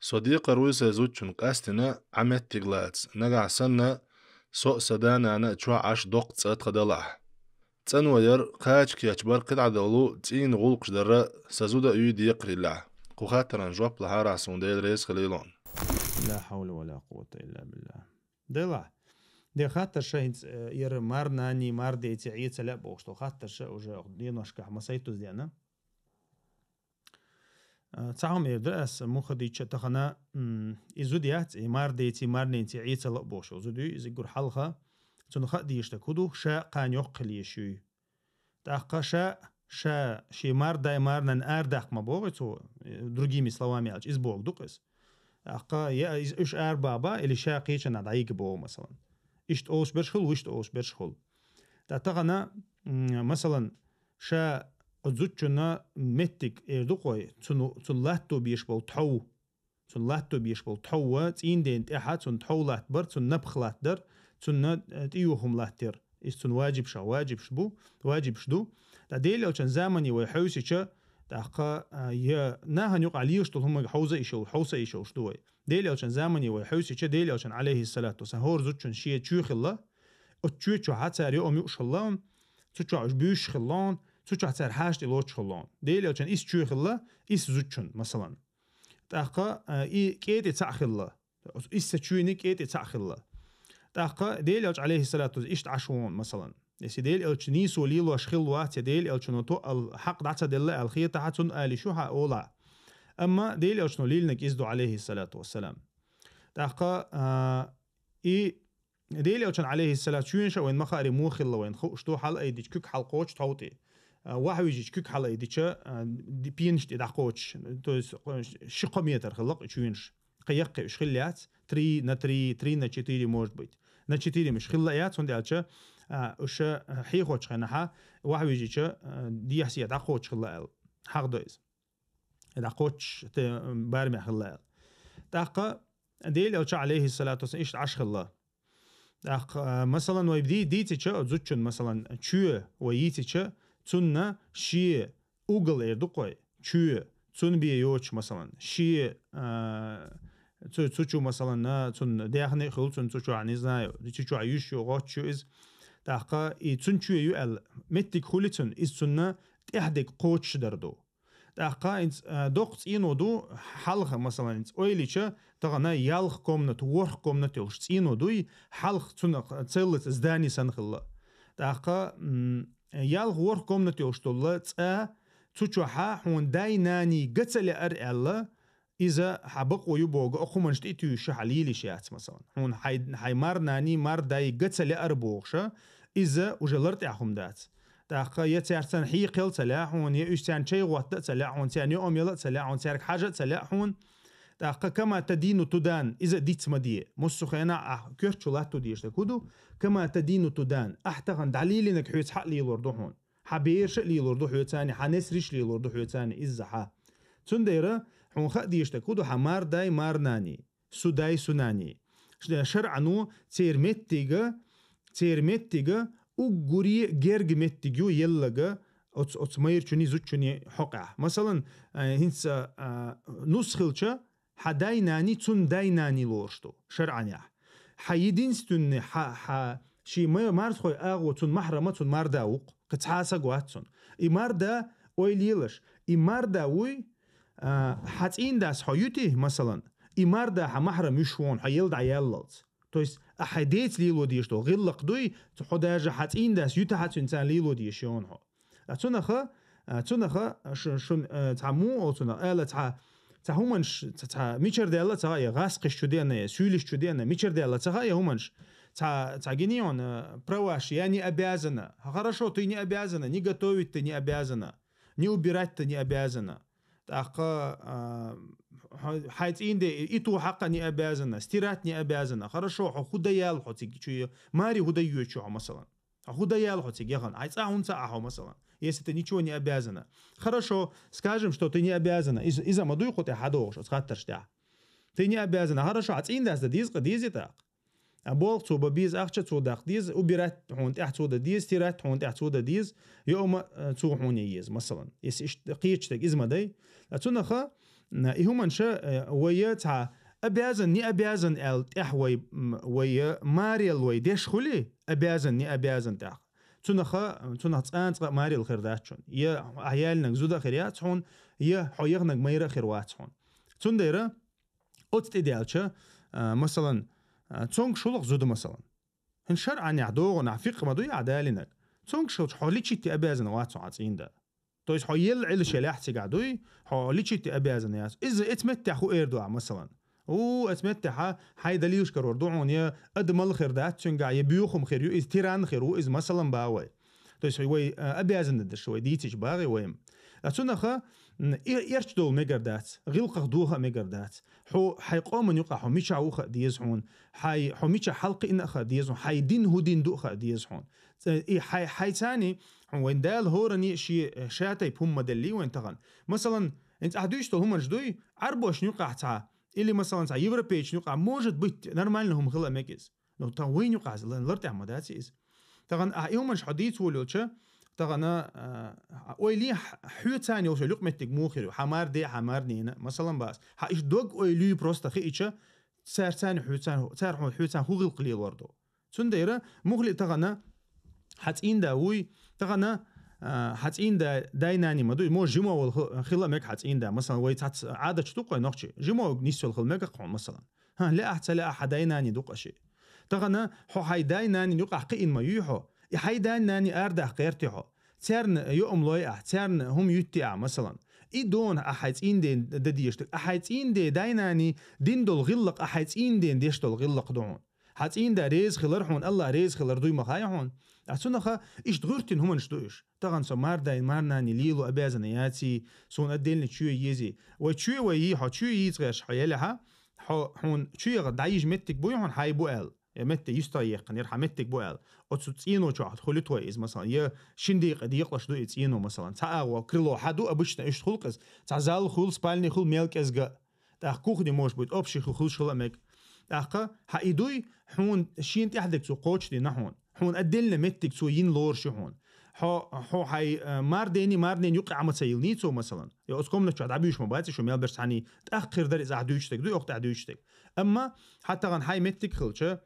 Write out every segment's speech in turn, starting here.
صديق رويسة زوجن قاستنا عمت تغلاتس نقع سنة سوء سدانا أنا تشوع عش دوق تسات خدلاح تسن وير قاج كي أجبر قطع دولو تين غلق جدر سزودا يدي يقري الله قخاتران جواب لها راسون ديل ريس خليلون. لا حول ولا قوة إلا بالله. دلا دي خاطر شيء ير مارناني مار دي تعيت لا بوشتو خاطر شيء وجا ديناش كحمسيتو ديانا تعهم يدرس مخدي تخنا إزوديات مار دي تي مارني تعيت لا بوشو زودي يزقر حلقة تنخ دي يشتكودو شا قان يقل يشوي تاقا شا شي مار داي مارنن أرداق ما بوغتو другими словами أج إز بوغ دوقس أقا يا إيش بابا اللي شاقيش أنا ضعيق بو مثلا إيش أوش برشخل وإيش أوش برشخل تغنا مثلا شا أزوجنا متك إردقوي تنلاتو بيشبو تحو تين دين تحت تحو لات بر تنبخ لات در تيوهم لاتر إيش واجب شبو واجب شدو تديل أو كان زمني ويحوسي شا تاقا يا ناهن يقع ليش طول هم حوزة إيشو شدوي ديل أو كان زمني ويحوسي شا ديل أو كان عليه الصلاة والسلام هور زوجن شيء تشوخ الله أتشوي حتى يوم يوش الله تشوي بيش خلان تشوي حتى حاجة لوش خلان ديل أو كان إيش تشوخ الله إيش زوجن مثلا تاقا كيت تسخ الله إيش تشويني كيت تسخ الله تاقا ديل أو عليه الصلاة والسلام إيش تعشون مثلا يسيديل الچنيس وليلو اشخلوات يديل الچنوتو الحق دعتا دلله الخيطة حتن آلي شوها أولا أما ديل الچنو ليلنك إزدو عليه الصلاة والسلام تاقا ديل الچن عليه الصلاة شوينشا وين مخاري موخي الله وين خوشتو حال أي ديش كوك حلقوش توتي واحويجيش كوك حال أي ديشا دي بينش دي دعقوش شقو ميتر خلق شوينش قيقي وشخليات تري نا 4 موجد بيت نا 4 مش خليات هندي الچا وش حيخوش خناها واحويجيش دي يحسي دعقوش خلال حق دويز دعقوش بارمي خلال تاقا ديل أو عليه الصلاة والسلام إيش عشق الله تاقا مثلا ويبدي ديتي زوجن مثلا تشو ويتي تنا شي أوغل إردقوي تشو تن بيوش مثلا شي تشو مثلا تن داخني خل تشو عنيزنا تشو عيوش يغوت شو إز تاقا تنشو يؤل متك خلتن إز تنا تحدك قوتش دردو تاقا انت دوقت إنو دو حلقة مثلا انت أويليشا تغنا يالخ كومنت ورخ كومنت يوش إنو دوي حلق تنا تسلت ازداني سنخلا تاقا يالخ ورخ كومنت يوش طولة تشو حون دايناني قتل أرألا إذا حبق ويبوغ أخو منشت إتو شحليلي شيات مثلا هون حي مارناني مار داي قتل أربوغشا إذا وجلرت أخم دات تاقا يتعرتان حيقل تلاحون يأشتان شي غوات تلاحون تان يوم يلا تلاحون تارك حاجة تلاحون تاقا كما تدين تدان إذا ديت مدية مصخينا كيرتشولاتو ديش تكودو كما تدين تدان أحتغن دليل إنك حيوت حق لي لوردوحون حبيرش لي لوردو حيوتاني حنسريش لي لوردو حيوتاني إذا حا تنديرا حون خا ديش تكودو حمار داي مارناني سوداي سوناني شرعنو تيرمتيغا وغوري جرج متجو يلغا أتمير شني زوج شني حقع مثلا هنسا نسخلشة حدايناني تون دايناني لورشتو شرعا حيدينستن شي مارس خوي أغو تون محرمة تون مارداوق قتحاسا قواتون إماردا ويليلش إماردا وي حتين داس حيوتي مثلا إماردا حمحرم يشوون حيلد عيالات تويس أحديت ليلو ديشتو غير لقدوي تحداجة حتين داس يوتا حتى إنسان ليلو ديشيون هو تونخا شون تعمو أو تونا آلا تعهمنش ميشر ديالا تعايا غاسقش شدينا سولش شدينا ميشر ديالا تعايا همنش تعجنيون проваш я не обязана хорошо ты не обязана не готовить ты не обязана не убирать ты не обязана حيث إندي إتو حقا ني أبازنا استيرات ني أبازنا хорошо خدا يال حتيجي شو ماري هدا يوشوا مثلا خدا يال حتيجي يخن عايز أهون ساعة مثلا если ты ничего не обязана хорошо скажем что ты не обязана إذا ما دوي خد حدوش أسخاترش ده ты не обязана хорошо عايز إندي ديز قديزي تاق أبوغ تو ببيز أخشى تو داق ديز وبيرات حون تحت ودا ديز استيرات حون تحت ودا ديز يوم تو حون ييز مثلا يس إيش قيتش تك إزما داي أتونخا إيهم شا ويا أبيازن ني أبيازن تح ويا ماريال وي ديش خلي أبيازن ني أبيازن تح تنخ أنت ماريال خير داتشون يا عيالنا زودا خيريات هون يا حيغنا ميرا خير واتشون تنديرا أوت إديالشا مثلا تونغ شلق زود مثلا هنشر عن يعدو ونعفيق ما دو يعدالنا تونغ شلق حوليتشي تي أبيازن واتشون عطين ده تويس حيل علش لاحتي قعدوي حوليتشي تي أبيازن ياس إذا اتمتع خو إيردوع مثلا اتمتع حي دليوش كرور دوعون يا أدمل خير دات تنقع يبيوخم خير يو إز تيران خير وإز مثلا باوي تويس وي أبيازن ندش وي ديتش باغي ويم أتونخا يرش دول ميجردات غلق دوها ميجردات حيقوم يقع حميشا وخا ديزحون حميشا حلق إن أخا ديزحون حي دين هو دين دوخا ديزحون حي ثاني وين دال هورني شي شاتي بهم مدلي وين تغن مثلا انت عدوش هم جدوي عربوش يقع تاع اللي مثلا تاع يوروبيش يقع موجود بيت نورمال لهم غلا ميكز لو تا وين يقع لرتع مداتيز تغن يوم مش حديث ولوتشا تغنا اويلي حيو ثاني وش لقمتك موخر حمار دي حمار نينا مثلا باس حايش دوغ اويلي بروستا خيچا سار ثاني حيو ثاني سار حيو ثاني هو القليل وردو سنديره مخلي تغنا حتين داوي تغنا حتين دا دايناني مدو مو جمو والخلا مك حتين دا مثلا وي تات عاده تشتوق نوخشي جمو نيسو الخل مك قون مثلا ها لا احت لا احد دايناني دوقشي تغنا حو حي دايناني يقع قين ما يحو يحي دايناني اردا قيرتحو ترن يوم لوي ترن هم يتيع مثلا إدون أحيتين دين دديشتك أحيتين دي دايناني دين دول غلق أحيتين دين ديش دول غلق دون حتين دا ريز خلر حون الله ريز خلر دوي مخاي حون أتسونخا إيش دغرتين هم نشتوش طبعا سمار داين مارناني ليلو أبازنياتي سون أدين لتشوي يزي وتشوي ويي حو تشوي يتغش حيالها حون تشوي غدايج متك بوي حون حي بوال مت يستيقن يرحم متك بوال أتسوتينو شو خلت ويز مثلا يا شنديق ديقلش دو يتينو مثلا تعاو كرلو حدو أبشنا إيش خلقس تعزال خل سبالني خل ميلك أزجا تأخوخ دي موش بيت أبشي خل شلامك أخا حيدوي حون شين تحدك سو قوتش دي نحون حون أدلنا متك سو ين لور شحون حو حي ماردين يقع عم تسيلنيتو مثلا يا اسكم نشاد عبيش مباتي شو ميل برساني تأخر در إذا عدوشتك دو يقطع عدوشتك أما حتى غن حي متك خلشة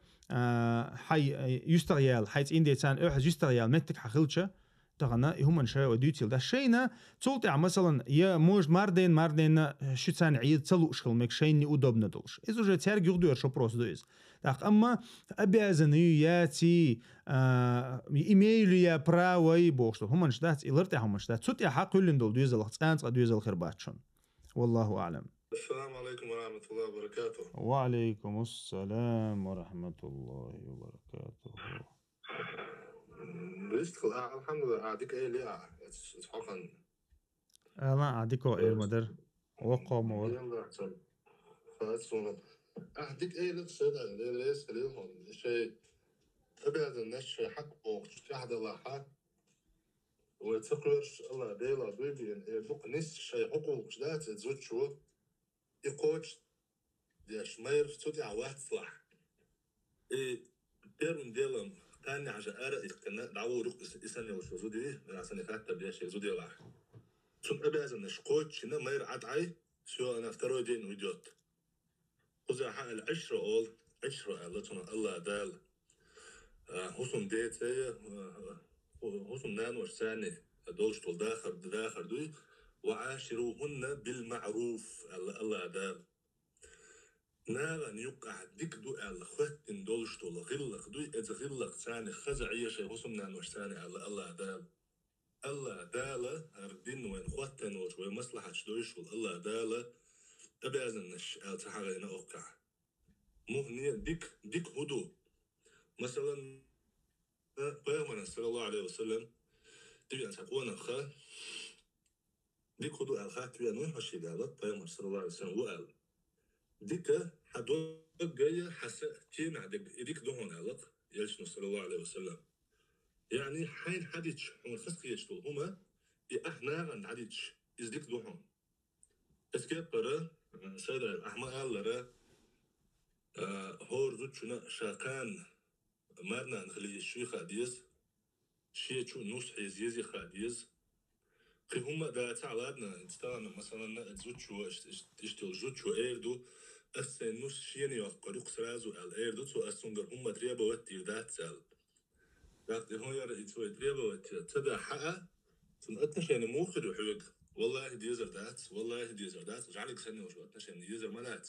حي يستغيال حيث إندي تان أحد يستغيال متك حخلشة تغنا هم نشا وديوتيل ده شينا تولتع مثلا يا موج ماردين شو تان عيد تلو شخل مك شيني ودوبنا دولش إذا جا تيار يقدر شو بروس دويز أما أبي أزنياتي إيميل يا براوي بوشتو هم نشدات إلرتع هم نشدات صوت يا حق كل دول دويز الخطانت دويز الخرباتشون والله أعلم. السلام عليكم ورحمة الله وبركاته. وعليكم السلام ورحمة الله وبركاته. الحمد لله أعطيك أي ليه حقا أنا أعطيكوا إيه مدر وقام ور فاسون أعطيك أي ليه سيدا ليس ليهم شيء أبعد الناس حق وقت كحد الله حق وتقرش الله ديلا بيبي بق نس شيء حقوق ذات زوج شو يقوش ديش مير تودي عوات صلاح بيرن ديلم تاني عشان أرى إختنا دعوة روح إسانيا وشوزودي من عشان يخاطب بيش يزودي ولاح ثم أبعد النشقوش هنا مير عدعي شو أنا افتروا دين ويديوت خذ حق العشرة أول عشرة الله دال حسن ديت هي حسن نان ورساني دولش طول داخر دوي وعاشروهن بالمعروف الله دال ناغن يقع ديك دو الخوتن دولش طول غلق دوي إذا غلق ثاني خزعية شيء حسن نان ورساني الله دال الله دال أردين وين خوتن وشوي مصلحة دويش الله دال أبعزن نش تحاغينا أوقع مهنية ديك هدو مثلا قيامنا صلى الله عليه وسلم تبي أن تكون أخا ديك هدو أخا تبي أن يحشي قالت قيامنا صلى الله عليه وسلم وقال ديك حدو جاية حس كين عدك ديك دهون قالت يلشنا صلى الله عليه وسلم يعني حين حديتش هم خسق يشتو هما إحنا عن حديتش إز ديك دهون إسكيب برا سيد الأحمد قال لرا هور زوجنا شاكان مارنا نخلي الشي خاديز شي شو نص حيزيزي خاديز هم ده تعلادنا استغنا مثلا زوجو اشتغل زوجو ايردو السنوس شيني وقروق سرازو الايردو تو اسونجر هم دريبا وتير ذات سال ذات هو يرى يتوي دريبا وتير تدا حقا تنقطنش يعني موخر وحوق والله ديزر ذات والله ديزر ذات جعلك سنة وشو قطنش يعني ديزر مالات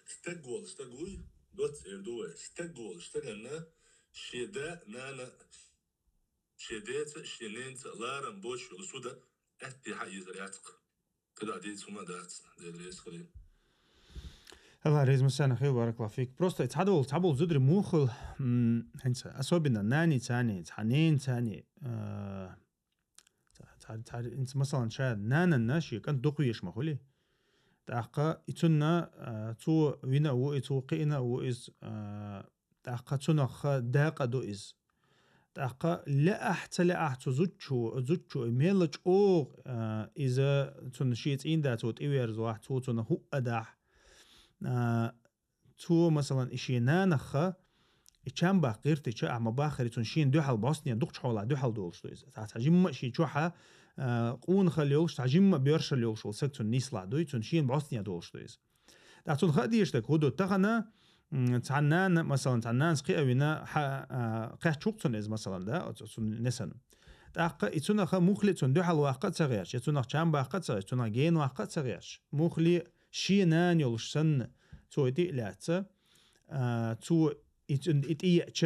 استقول استقوي دوت ايردو استقول استغنا شيدا نانا شيدات شينينت لارن بوش وسودا أتي حق يزرياتك كده عديد سوما دات دي اللي يسخرين الله ريز مسانا خير بارك الله فيك بروستا تعبول زدري موخل هنسا أصوبنا ناني تاني تحنين تاني انت مثلا شاد نانا الناشي كان دقيش مخولي تاقا اتنا تو وينا و اتو قينا و از تاقا تنا خ داقا دو از تاقا لا احت زوجو ميلج او اذا تنشيت ان دا تو تيوير زو تو تنا هو ادح تو مثلا اشينا نخ اتشام باقيرتي تشا اما باخر تنشين دو حال بوسنيا دوق حولا دو حال دولش دوز تعجم شي تشوحا قون خليوش تعجم بيرش ليوش سكتون نيسلا دوي تنشين بوسنيا دولش دوز تاعتون خديش تك هدو تغنا تعنان مثلا تعنان سقي وينا قاع تشوقتون از مثلا دا نسن تاق اتونا خ مخلي تون دو حال واقع صغيرش اتونا تشام باقع صغير اتونا جين واقع صغيرش مخلي شي نان يولش سن تو دي لات تو اتياتش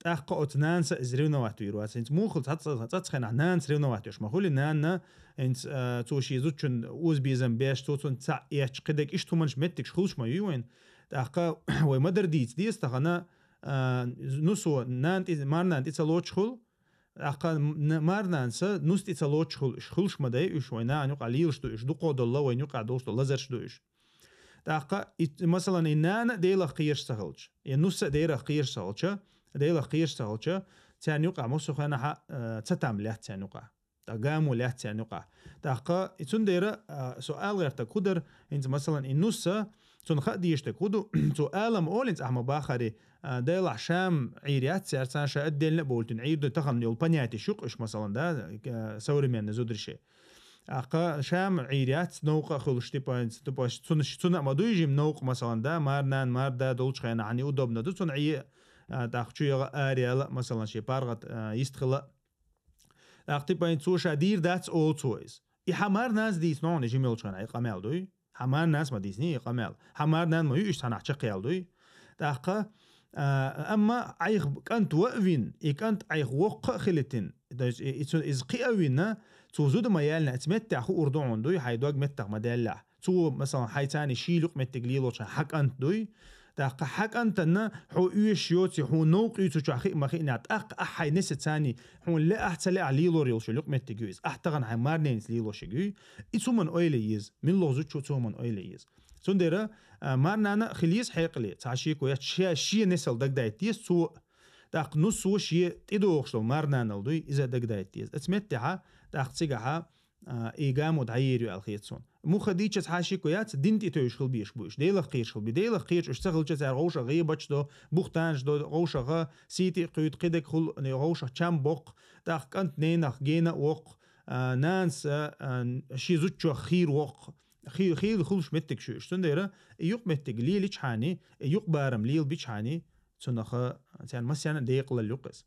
تاقا اتنانس ازريونا واتويرو انت موخل تاتخنا نانس ريونا واتوش مخول نان انت تو شي زوتشن اوز بيزن بيش تو تون تاع ياتش قدك ايش تو منش متك شخوش ما يوين تاقا وي مدر دي استغنا نسو نانت مارنا انت لوتشخول تاقا مارنانس نوست ات لوتشخول شخولش مداي ايش وينا انو قليلش دو ايش دو قود الله وينو قادوش دو لازرش دو ايش تاقا مثلا إننا ديلا خير سهلش ينوس ديرا خير سهلش ديلا خير سهلش تاني يقع مسخ أنا تتم له تاني يقع تقام وله تاني يقع تاقا يتون ديرا سؤال غير تقدر أنت مثلا النوس تون خديش تقودو سؤالم أول أنت أحمد باخري ديلا عشام عيريات سيرتان شاء الدين لبولتن عيد تخن يول بنياتي شوق إيش مثلا ده سوري من نزود الشيء أقا شام عيريات نوق خلش تباش تون ما دويجي نوق مثلا دا مارنان ماردا دولش خينا عني ودوبنا دو تون عي داخشو يغا آريال مثلا شي بارغت يستخلا أقتي باين تو شادير that's all toys حمار ناس ديس نون يجي ميلش خينا يقامل دوي حمار ناس ما ديسني يقامل حمار نان ما يوش تنع تشقيال دوي داقا أما عيخ كانت وقفين كانت عيخ وق خلتين إذ قياوينا توزود ما يالنا اتمتع خو أردون دوي حيدوغ متع مدلع تو مثلا حيتاني شيلوق متقليلو حق أنت دوي تاق حق أنت نا حو إيش يوتي حو نوق يتو شاخي ما خينات أق أحي نس تاني حو لا أحتلع عليلو ريل شلوق متقويز أحتغن حمارنين ليلو شجوي إتو من أويليز من لوزو شو من أويليز سندرة مارنا خليس حيقلي تعشيكو شي نسل دق دايتيس سو تاق نص وشي تدوخشلو مارنا نلدوي إذا دق دايتيس اتمتعها تاق تيجها إيجام ودعيريو الخيتسون مو خديتش تحاشيكو يات دينتي تويش خل بيش بوش ديلا خيش خل بديلا خيش اشتغل جزار غوشة غيبتش دو بوختانش دو غوشة غا سيتي قيود قدك خل غوشة چام بوق تاق كانت نينخ جينا وق نانس شي زوتشو خير وق خير خلش متك شو اشتنديرا يوق متك ليلي حاني يوق بارم ليل بيش حاني تنخ تان مسيان ديق لليقس